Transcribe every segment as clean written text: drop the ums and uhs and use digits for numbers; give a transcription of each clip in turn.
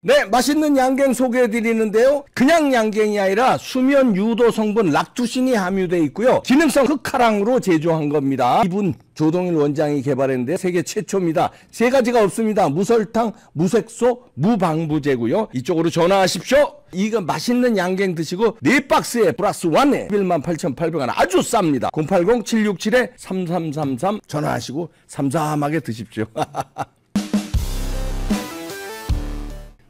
네, 맛있는 양갱 소개해드리는데요. 그냥 양갱이 아니라 수면 유도 성분 락투신이 함유되어 있고요. 기능성 흑화랑으로 제조한 겁니다. 이분 조동일 원장이 개발했는데 세계 최초입니다. 세 가지가 없습니다. 무설탕, 무색소, 무방부제고요. 이쪽으로 전화하십시오. 이거 맛있는 양갱 드시고 4박스에 플러스 1에 118,800원 아주 쌉니다. 080-767-3333 전화하시고 삼삼하게 드십시오.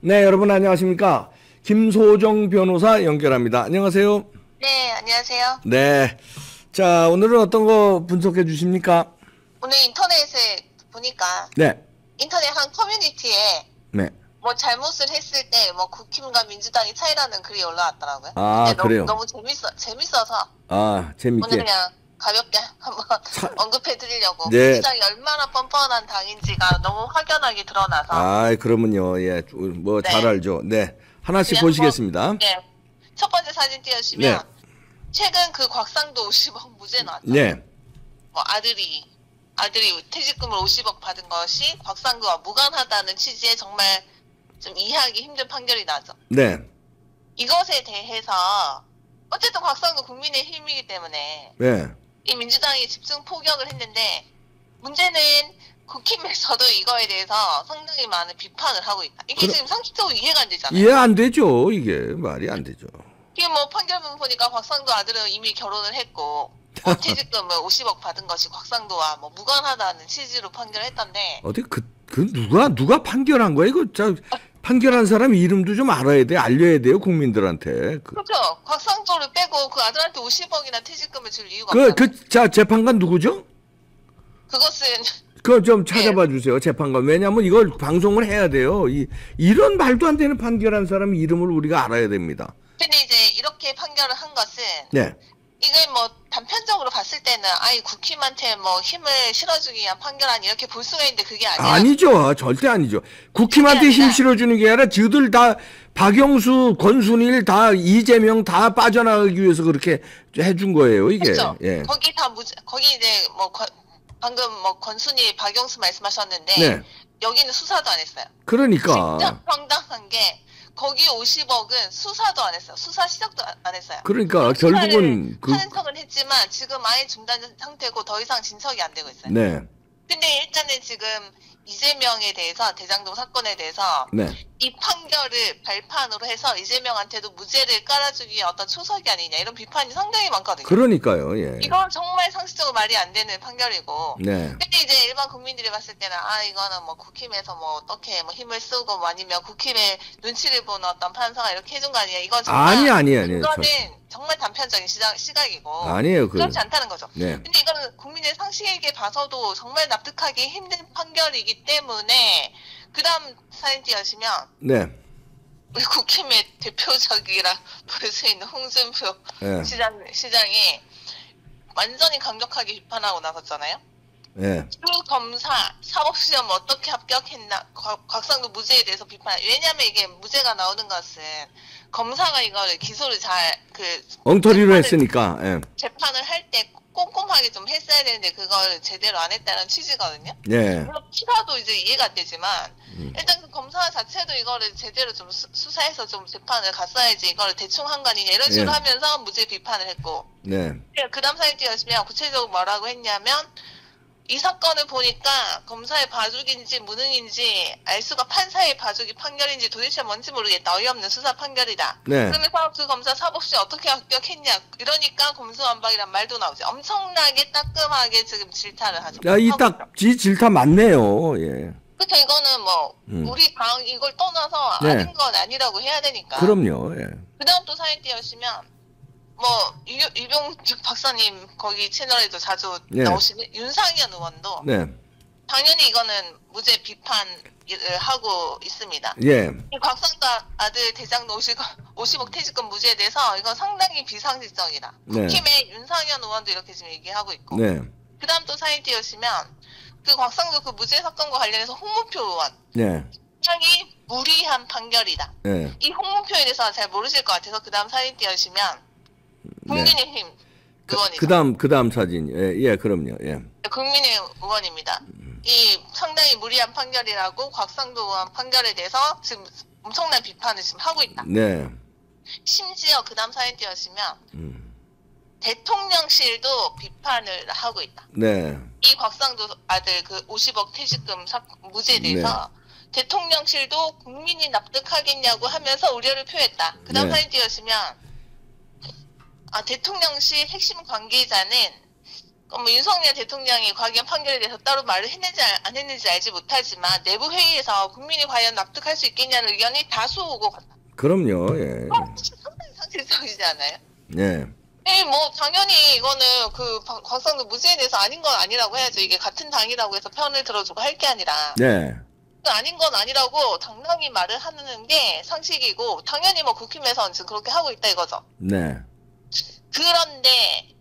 네, 여러분 안녕하십니까? 김소정 변호사 연결합니다. 안녕하세요. 네, 안녕하세요. 네. 자, 오늘은 어떤 거 분석해 주십니까? 오늘 인터넷에 보니까 네. 인터넷 한 커뮤니티에 네. 뭐 잘못을 했을 때 뭐 국힘과 민주당이 차이라는 글이 올라왔더라고요. 아, 근데 그래요? 너무 재밌어서 아, 재밌게. 오늘 그냥 가볍게 한번 언급해 드리려고. 네. 민주당이 얼마나 뻔뻔한 당인지가 너무 확연하게 드러나서. 아, 그러면요. 예. 뭐 잘 네. 알죠. 네. 하나씩 그냥 보시겠습니다. 네. 첫 번째 사진 띄우시면 네. 최근 그 곽상도 50억 무죄 나왔죠. 네. 뭐 아들이 퇴직금을 50억 받은 것이 곽상도와 무관하다는 취지의 정말 좀 이해하기 힘든 판결이 나죠. 네. 이것에 대해서 어쨌든 곽상도 국민의힘이기 때문에 네. 이 민주당이 집중 포격을 했는데 문제는 국힘에서도 이거에 대해서 상당히 많은 비판을 하고 있다. 이게 지금 상식적으로 이해가 안 되잖아요. 이해 안 되죠. 이게 말이 안 되죠. 이게 뭐 판결문 보니까 곽상도 아들은 이미 결혼을 했고 뭐 퇴직금을 50억 받은 것이 곽상도와 뭐 무관하다는 취지로 판결했던데 어디 누가 판결한 거야? 이거 판결한 사람 이름도 좀 알아야 돼. 알려야 돼요, 국민들한테. 그렇죠. 곽상도를 빼고 그 아들한테 50억이나 퇴직금을 줄 이유가 없잖아요. 자, 재판관 누구죠? 그것은 그거 좀 찾아봐 주세요, 재판관. 왜냐면 이걸 방송을 해야 돼요. 이런 말도 안 되는 판결한 사람 이름을 우리가 알아야 됩니다. 근데 이제 이렇게 판결을 한 것은 네. 이게 뭐 단편적으로 봤을 때는 아이 국힘한테 뭐 힘을 실어주기 위한 판결 이렇게 볼 수가 있는데 그게 아니라 아니죠. 절대 아니죠. 국힘한테 힘 실어주는 게 아니라 저들 다 박영수, 권순일 다 이재명 다 빠져나가기 위해서 그렇게 해준 거예요, 이게. 그렇죠. 예. 거기 다 거기 이제 뭐 방금 뭐 권순일, 박영수 말씀하셨는데 네. 여기는 수사도 안 했어요. 그러니까. 진짜 황당한 게 거기 50억은 수사도 안 했어요. 수사 시작도 안 했어요. 그러니까 결국은 하는 척은 했지만 지금 아예 중단 상태고 더 이상 진척이 안 되고 있어요. 네. 근데 일단은 지금 이재명에 대해서 대장동 사건에 대해서 네. 이 판결을 발판으로 해서 이재명한테도 무죄를 깔아주기 위한 어떤 초석이 아니냐 이런 비판이 상당히 많거든요. 그러니까요. 예. 이건 정말 상식적으로 말이 안 되는 판결이고. 네. 근데 이제 일반 국민들이 봤을 때는 이거는 뭐 국힘에서 뭐 어떻게 뭐 힘을 쓰고 뭐 아니면 국힘의 눈치를 보는 어떤 판사가 이렇게 해준 거 아니냐. 이건 정말 아니에요. 이거는 정말 단편적인 시각이고. 아니에요. 그렇지 않다는 거죠. 네. 근데 이거는 국민의 상식에게 봐서도 정말 납득하기 힘든 판결이기 때문에 그다음 사진 띄우시면 네. 우리 국힘의 대표적이라 볼 수 있는 홍준표 네. 시장이 완전히 강력하게 비판하고 나섰잖아요. 네. 주 검사 사법시험 어떻게 합격했나 곽상도 무죄에 대해서 비판. 왜냐하면 이게 무죄가 나오는 것은 검사가 이걸 기소를 엉터리로 했으니까. 예. 재판을 할 때 꼼꼼하게 좀 했어야 되는데 그걸 제대로 안 했다는 취지거든요. 예. 물론 피사도 이제 이해가 안 되지만 일단 그 검사 자체도 이거를 제대로 좀 수사해서 좀 재판을 갔어야지 이거를 대충 한 거 아니냐 이런 식으로 하면서 무죄 비판을 했고. 네. 그 다음 사진 띄우시면 구체적으로 뭐라고 했냐면 이 사건을 보니까 검사의 봐주기인지 무능인지 알 수가 판사의 봐주기 판결인지 도대체 뭔지 모르겠다. 어이없는 수사 판결이다. 네. 그러면서 그 검사 사법시험 어떻게 합격했냐. 이러니까 검수완박이란 말도 나오지. 엄청나게 따끔하게 지금 질타를 하죠. 야, 질타 맞네요. 예. 그쵸. 이거는 뭐 우리 당 이걸 떠나서 아닌 건 아니라고 해야 되니까. 그럼요. 예. 그 다음 또 사진 띄우시면 뭐 유병직 박사님 거기 채널에도 자주 나오시는 윤상현 의원도 당연히 이거는 무죄 비판을 하고 있습니다. 예. 이 곽상도 아들 대장동 50억 퇴직금 무죄에 대해서 이건 상당히 비상식적이다. 국힘의 윤상현 의원도 이렇게 지금 얘기하고 있고. 그 다음 또 사진 띄우시면 그 곽상도 그 무죄 사건과 관련해서 홍문표 의원. 굉장히 무리한 판결이다. 이 홍문표에 대해서 잘 모르실 것 같아서 그 다음 사진 띄우시면 국민의힘 의원이죠. 그다음 사진. 예, 그럼요. 예. 국민의 의원입니다. 이 상당히 무리한 판결이라고 곽상도 의원 판결에 대해서 지금 엄청난 비판을 지금 하고 있다. 네. 심지어 그 다음 사연 띄우시면 대통령실도 비판을 하고 있다. 네. 이 곽상도 아들 그 50억 퇴직금 무죄에 대해서 네. 대통령실도 국민이 납득하겠냐고 하면서 우려를 표했다. 그 다음 네. 사연 띄우시면 대통령실 핵심 관계자는 뭐 윤석열 대통령이 과기한 판결에 대해서 따로 말을 했는지 안 했는지 알지 못하지만 내부 회의에서 국민이 과연 납득할 수 있겠냐는 의견이 다수 오고 갔다. 그럼요. 예. 상당히 상식적이지 않아요? 네. 네, 뭐 당연히 이거는 그 곽상도 무죄에 대해서 아닌 건 아니라고 해야죠. 이게 같은 당이라고 해서 편을 들어주고 할 게 아니라. 네. 아닌 건 아니라고 당당히 말을 하는 게 상식이고 당연히 뭐 국힘에서는 지금 그렇게 하고 있다 이거죠. 네. 그런데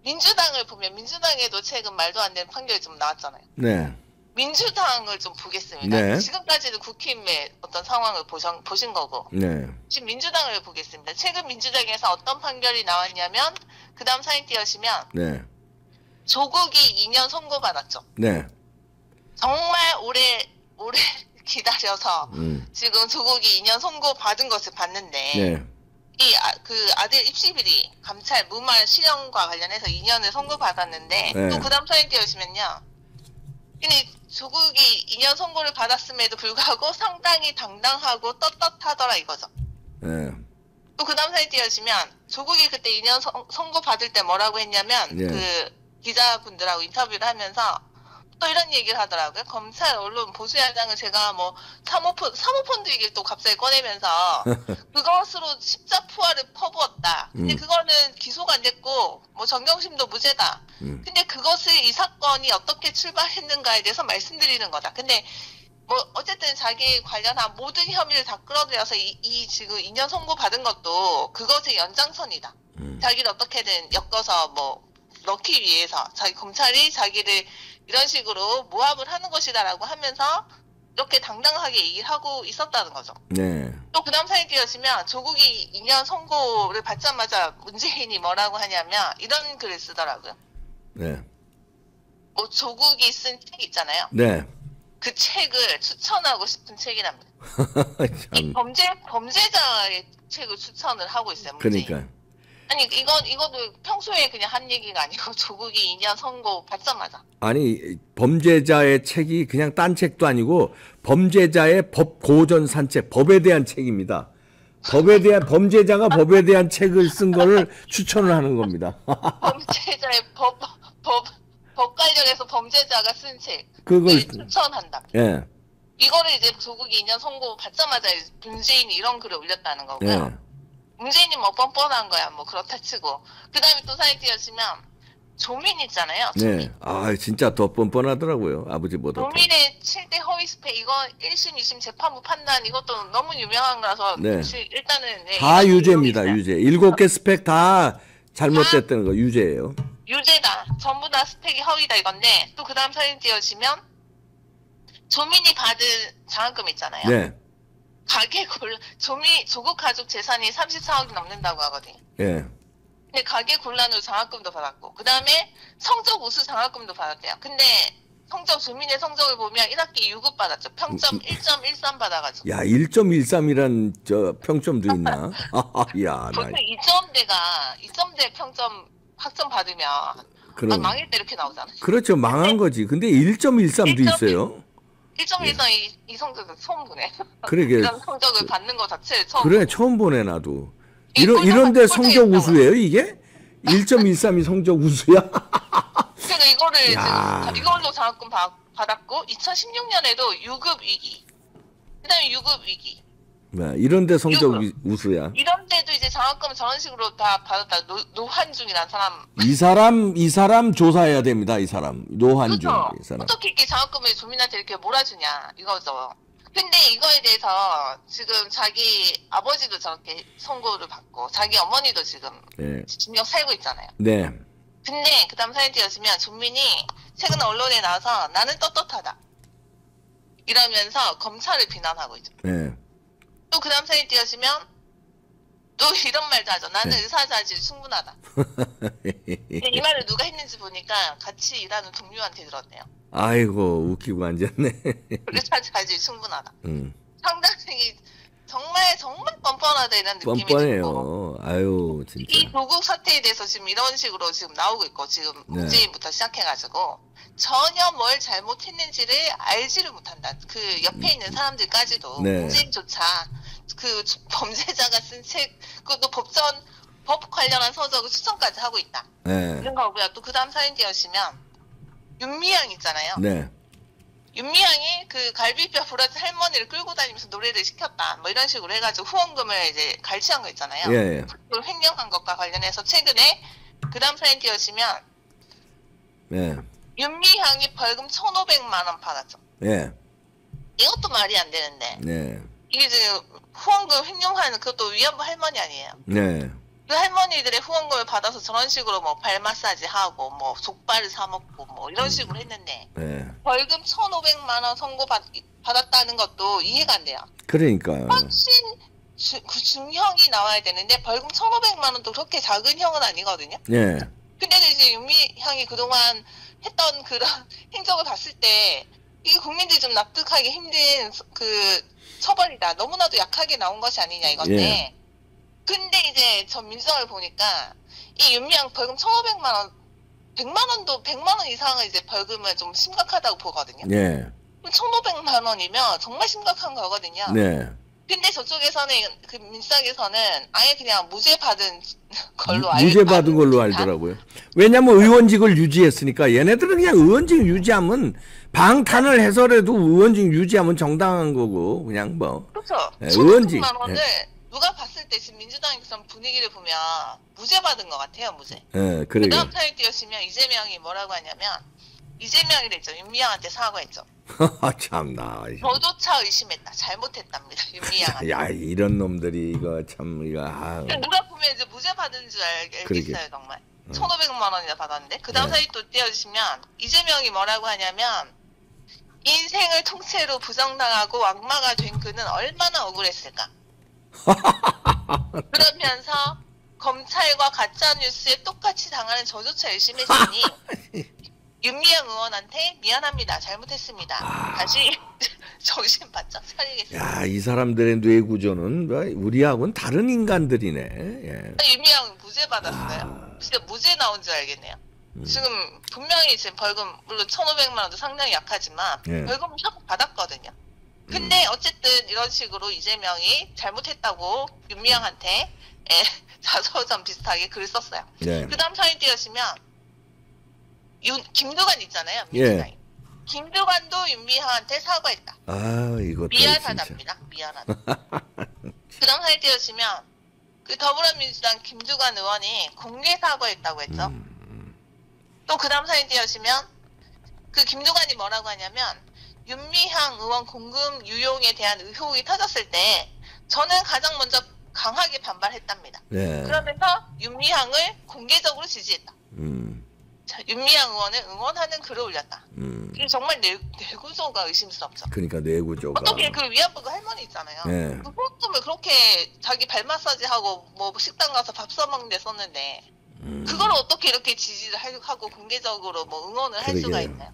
민주당을 보면 민주당에도 최근 말도 안 되는 판결이 좀 나왔잖아요. 네. 민주당을 좀 보겠습니다. 네. 지금까지는 국힘의 어떤 상황을 보신 거고 네. 지금 민주당을 보겠습니다. 최근 민주당에서 어떤 판결이 나왔냐면 그 다음 사인 띄우시면 네. 조국이 2년 선고받았죠. 네. 정말 오래 기다려서 지금 조국이 2년 선고받은 것을 봤는데 네. 그 아들 입시비리 감찰 무말 실형과 관련해서 2년을 선고받았는데 네. 또 그 다음 사인 띄우시면요. 근데 조국이 2년 선고를 받았음에도 불구하고 상당히 당당하고 떳떳하더라 이거죠. 네. 또 그 다음 사인 띄우시면 조국이 그때 2년 선고 받을 때 뭐라고 했냐면 네. 그 기자분들하고 인터뷰를 하면서 또 이런 얘기를 하더라고요. 검찰, 언론, 보수야당은 제가 뭐 사모펀드 얘기를 또 갑자기 꺼내면서 그것으로 십자푸아를 퍼부었다. 근데 그거는 기소가 안 됐고 뭐 정경심도 무죄다. 근데 그것을 이 사건이 어떻게 출발했는가에 대해서 말씀드리는 거다. 근데 뭐 어쨌든 자기 관련한 모든 혐의를 다 끌어들여서 이 지금 2년 선고 받은 것도 그것의 연장선이다. 자기를 어떻게든 엮어서 뭐 넣기 위해서 검찰이 자기를 이런 식으로 모함을 하는 것이다라고 하면서 이렇게 당당하게 얘기를 하고 있었다는 거죠. 네. 또 그 다음 사연 띄우시면 조국이 2년 선고를 받자마자 문재인이 뭐라고 하냐면 이런 글을 쓰더라고요. 네. 뭐 조국이 쓴 책 있잖아요. 네. 그 책을 추천하고 싶은 책이랍니다. 이 범죄자의 책을 추천을 하고 있어요. 문재인. 그러니까. 아니 이것도 평소에 그냥 한 얘기가 아니고 조국이 2년 선고 받자마자. 아니 범죄자의 책이 그냥 딴 책도 아니고 범죄자의 법 고전 산책 법에 대한 책입니다. 법에 대한 범죄자가 법에 대한 책을 쓴 거를 추천을 하는 겁니다. 범죄자의 법 관련해서 범죄자가 쓴 책. 그걸 추천한다. 예. 이거를 이제 조국이 2년 선고 받자마자 문재인이 이런 글을 올렸다는 거고요. 예. 문재인이 뭐 뻔뻔한 거야 뭐 그렇다 치고 그 다음에 또 사진 띄우시면 조민 있잖아요. 조민. 네. 아 진짜 더 뻔뻔하더라고요. 아버지보다. 조민의 7대 허위 스펙 이거 1심 2심 재판부 판단 이것도 너무 유명한 거라서 네. 일단은 네, 다 유죄입니다. 유죄. 7개 스펙 다 잘못됐다는 거 유죄예요. 유죄다. 전부 다 스펙이 허위다 이건데 또 그 다음 사진 띄우시면 조민이 받은 장학금 있잖아요. 네. 조국 가족 재산이 34억이 넘는다고 하거든요. 예. 근데 가계 곤란으로 장학금도 받았고, 그 다음에 성적 우수 장학금도 받았대요. 근데 조민의 성적을 보면 1학기 6급 받았죠. 평점 1.13 받아가지고. 야, 1.13이란 저 평점도 있나? 야, 보통 2점대 평점 학점 받으면 망할 때 이렇게 나오잖아요. 그렇죠. 망한 거지. 근데 1.13도 있어요. 1.13 이 성적을 처음 보네. 그러게. 이런 성적을 받는 거 자체를 처음 그래, 처음 보네, 나도. 이런데 성적 우수예요, 이게? 1.13이 성적 우수야? 그래서 이걸로 장학금 받았고, 2016년에도 6급 위기. 그 다음에 6급 위기. 네, 이런데 성적 우수야. 이런데도 이제 장학금 저런 식으로 다 받았다. 노한중이라는 사람. 이 사람 조사해야 됩니다, 이 사람. 노한중. 그렇죠? 이 사람. 어떻게 이렇게 장학금을 조민한테 이렇게 몰아주냐, 이거죠. 근데 이거에 대해서 지금 자기 아버지도 저렇게 선고를 받고, 자기 어머니도 지금 네. 징역 살고 있잖아요. 네. 근데 그 다음 사진 띄우시면 조민이 최근 언론에 나와서 나는 떳떳하다 이러면서 검찰을 비난하고 있죠. 네. 또 그 다음 사진 띄우시면 또 이런 말도 하죠. 나는 네. 의사자질이 충분하다. 근데 이 말을 누가 했는지 보니까 같이 일하는 동료한테 들었네요. 아이고 웃기고 앉았네. 의사자질이 충분하다. 상당히 정말 정말 뻔뻔하다 이런 느낌이 뻔뻔해요. 들고 아유 진짜. 이 조국 사태에 대해서 지금 이런 식으로 지금 나오고 있고 지금 문재인부터 시작해가지고 전혀 뭘 잘못했는지를 알지를 못한다. 그 옆에 있는 사람들까지도 문재인조차 그 범죄자가 쓴 책 그것도 법 관련한 서적을 추천까지 하고 있다. 이런 거고요. 또 그다음 사연 띄우시면 윤미향 있잖아요. 윤미향이 그 갈비뼈 부러진 할머니를 끌고 다니면서 노래를 시켰다. 뭐 이런 식으로 해가지고 후원금을 이제 갈취한 거 있잖아요. 그걸 횡령한 것과 관련해서 최근에 그 다음 사연 띄우시면 윤미향이 벌금 1,500만 원 받았죠. 이것도 말이 안 되는데 이게 지금 후원금 횡령하는 그것도 위안부 할머니 아니에요. 그 할머니들의 후원금을 받아서 저런 식으로 뭐 발 마사지 하고 뭐 족발을 사 먹고 뭐 이런 식으로 했는데 벌금 1,500만 원 선고 받았다는 것도 이해가 안 돼요. 그러니까요. 훨씬 그 중형이 나와야 되는데 벌금 1,500만 원도 그렇게 작은 형은 아니거든요. 근데 이제 윤미향이 그동안 했던 그런 행적을 봤을 때 이게 국민들이 좀 납득하기 힘든 그 처벌이다. 너무나도 약하게 나온 것이 아니냐 이건데 근데 이제 전 민주당을 보니까 이 윤미향 벌금 1,500만 원, 100만 원 이상은 이제 벌금을 좀 심각하다고 보거든요. 1,500만 원이면 정말 심각한 거거든요. 근데 저쪽에서는 그 민주당에서는 아예 그냥 무죄 받은 걸로 무죄 받은 걸로 알더라고요. 왜냐면 의원직을 유지했으니까 얘네들은 그냥 의원직 유지하면 방탄을 해서라도 의원직 유지하면 정당한 거고 그냥 뭐. 그렇죠. 의원직. 1,500만 원을 누가 봤을 때 지금 민주당의 그런 분위기를 보면 무죄 받은 것 같아요. 무죄. 그 다음 사연 띄우시면 이재명이 뭐라고 하냐면 이재명이 됐죠. 윤미향한테 사과했죠. 참나. 저조차 의심했다. 잘못했답니다. 윤미향한테. 야 이런 놈들이 이거 참 이거. 누가 보면 이제 무죄 받은 줄 알겠어요. 정말. 1,500만 원이나 받았는데 그 다음 사연 또 띄워주시면 이재명이 뭐라고 하냐면 인생을 통째로 부정당하고 악마가 된 그는 얼마나 억울했을까. 그러면서 검찰과 가짜뉴스에 똑같이 당하는 저조차 열심히 했으니 윤미향 의원한테 미안합니다. 잘못했습니다. 다시 정신 바짝 차리겠습니다. 야, 이 사람들의 뇌 구조는 우리하고는 다른 인간들이네. 윤미향 무죄 받았어요. 진짜 무죄 나온 줄 알겠네요. 지금 분명히 지금 벌금 물론 1,500만 원도 상당히 약하지만 벌금을 받았거든요. 근데 어쨌든 이런 식으로 이재명이 잘못했다고 윤미향한테 자서전 비슷하게 글을 썼어요. 그 다음 사연 띄우시면 김두관 있잖아요. 민주당이. 김두관도 윤미향한테 사과했다. 이것도 미안하답니다. 미안하다. 그 다음 사연 띄우시면 그 더불어민주당 김두관 의원이 공개 사과했다고 했죠. 또 그 다음 사연 띄우시면 그 김두관이 뭐라고 하냐면 윤미향 의원 공금 유용에 대한 의혹이 터졌을 때 저는 가장 먼저 강하게 반발했답니다. 그러면서 윤미향을 공개적으로 지지했다. 자, 윤미향 의원을 응원하는 글을 올렸다. 이게 정말 뇌구조가 의심스럽죠. 그러니까 뇌구조가. 어떻게 그 위안부 그 할머니 있잖아요. 그 후원금을 그렇게 자기 발 마사지하고 뭐 식당 가서 밥 써먹는 데 썼는데 그걸 어떻게 이렇게 지지를 하고 공개적으로 뭐 응원을 할 수가 있나요?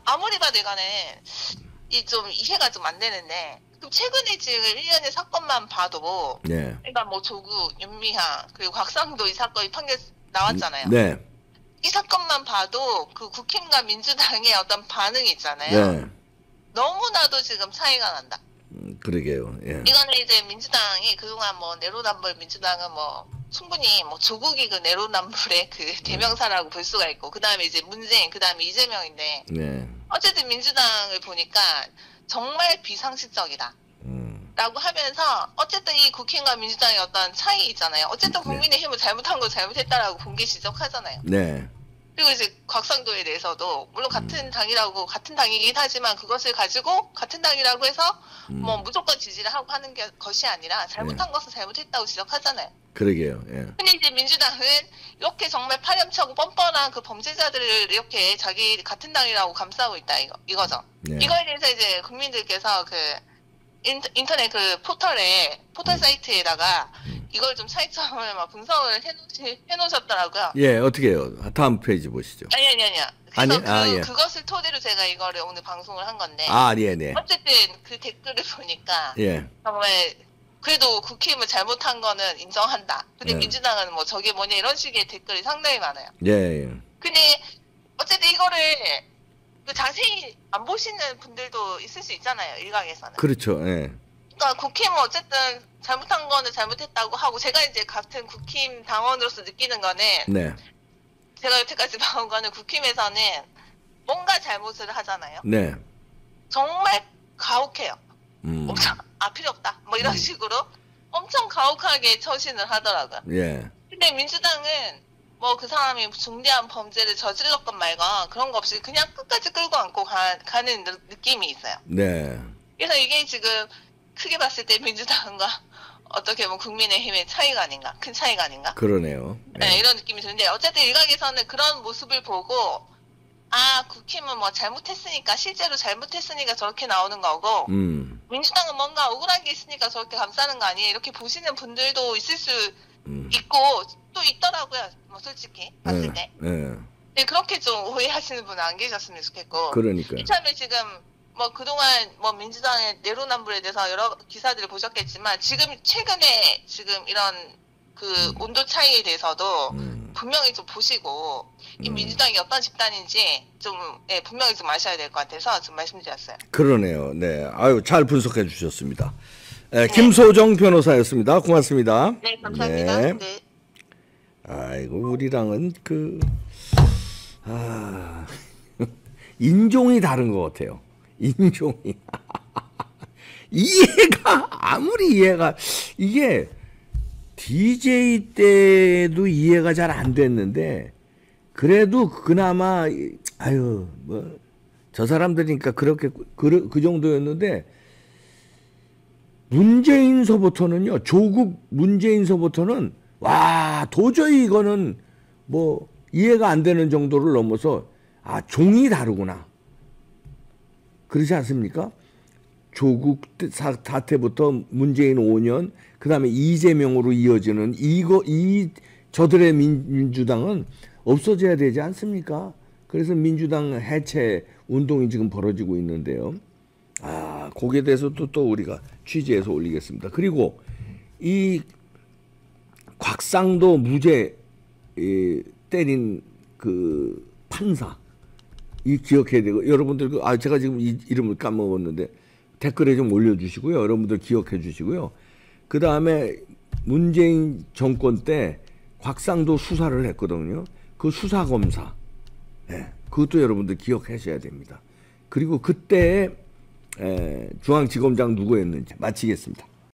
아무리 봐도 간에 이 좀 이해가 좀 안 되는데 그럼 최근에 지금 1년의 사건만 봐도 그러니까 뭐 조국, 윤미향 그리고 곽상도 이 사건이 판결 나왔잖아요. 이 사건만 봐도 그 국힘과 민주당의 어떤 반응이 있잖아요. 너무나도 지금 차이가 난다. 그러게요. 이거는 이제 민주당이 그동안 뭐 내로남불 민주당은 뭐 충분히 뭐 조국이 그 내로남불의 그 대명사라고 볼 수가 있고 그 다음에 이제 문재인 그 다음에 이재명인데 어쨌든 민주당을 보니까 정말 비상식적이다. 라고 하면서 어쨌든 이 국힘과 민주당의 어떤 차이 있잖아요. 어쨌든 국민의힘은 잘못한 거 잘못했다라고 공개 지적하잖아요. 그리고 이제 곽상도에 대해서도 물론 같은 당이라고 같은 당이긴 하지만 그것을 가지고 같은 당이라고 해서 뭐 무조건 지지를 하고 하는 것이 아니라 잘못한 것은 잘못했다고 지적하잖아요. 그러게요. 근데 이제 민주당은 이렇게 정말 파렴치하고 뻔뻔한 그 범죄자들을 이렇게 자기 같은 당이라고 감싸고 있다 이거죠. 이거에 대해서 이제 국민들께서 그 인터넷 그 포털 사이트에다가 이걸 좀 차이점을 막 분석을 해놓으셨더라고요. 어떻게 해요? 다음 페이지 보시죠. 아니요. 그래서 아니, 예. 그것을 토대로 제가 이거를 오늘 방송을 한 건데. 네. 어쨌든 그 댓글을 보니까. 예. 정말, 그래도 국힘을 잘못한 거는 인정한다. 근데 예. 민주당은 뭐 저게 뭐냐 이런 식의 댓글이 상당히 많아요. 예. 근데 어쨌든 이거를 자세히 안 보시는 분들도 있을 수 있잖아요. 일각에서는. 그렇죠. 예. 그러니까 국힘은 어쨌든 잘못한 거는 잘못했다고 하고 제가 이제 같은 국힘 당원으로서 느끼는 거는 네. 제가 여태까지 봐온 거는 국힘에서는 뭔가 잘못을 하잖아요. 네. 정말 가혹해요. 엄청 필요 없다. 뭐 이런 식으로 엄청 가혹하게 처신을 하더라고요. 예. 근데 민주당은 뭐 그 사람이 중대한 범죄를 저질렀건 말건 그런 거 없이 그냥 끝까지 끌고 안고 가는 느낌이 있어요. 네. 그래서 이게 지금 크게 봤을 때 민주당과 어떻게 보면 국민의힘의 차이가 아닌가, 큰 차이가 아닌가. 그러네요. 네, 이런 느낌이 드는데 어쨌든 일각에서는 그런 모습을 보고 국힘은 뭐 잘못했으니까 실제로 잘못했으니까 저렇게 나오는 거고 민주당은 뭔가 억울한 게 있으니까 저렇게 감싸는 거 아니에요? 이렇게 보시는 분들도 있을 수 있고 또 있더라고요. 뭐 솔직히 봤을 때. 네, 그렇게 좀 오해하시는 분은 안 계셨으면 좋겠고. 그러니까요. 이참에 지금 뭐 그동안 뭐 민주당의 내로남불에 대해서 여러 기사들을 보셨겠지만 지금 최근에 지금 이런 그 온도 차이에 대해서도 분명히 좀 보시고 이 민주당이 어떤 집단인지 좀 분명히 좀 아셔야 될 것 같아서 좀 말씀드렸어요. 그러네요. 네, 아유 잘 분석해 주셨습니다. 네, 김소정 변호사였습니다. 고맙습니다. 네, 감사합니다. 네. 네. 아이고 우리랑은 인종이 다른 것 같아요. 인종이 이게 DJ 때도 이해가 잘 안 됐는데 그래도 그나마 뭐 저 사람들이니까 그렇게 그 정도였는데 문재인서부터는요, 조국 문재인서부터는 와 도저히 이거는 뭐 이해가 안 되는 정도를 넘어서 종이 다르구나. 그렇지 않습니까? 조국 사태부터 문재인 5년, 그 다음에 이재명으로 이어지는 저들의 민주당은 없어져야 되지 않습니까? 그래서 민주당 해체 운동이 지금 벌어지고 있는데요. 거기에 대해서도 또 우리가 취재해서 올리겠습니다. 그리고 이 곽상도 무죄 때린 그 판사, 이 기억해야 되고, 여러분들 제가 지금 이름을 까먹었는데 댓글에 좀 올려주시고요. 여러분들 기억해 주시고요. 그 다음에 문재인 정권 때 곽상도 수사를 했거든요. 그 수사검사, 그것도 여러분들 기억하셔야 됩니다. 그리고 그때 중앙지검장 누구였는지 마치겠습니다.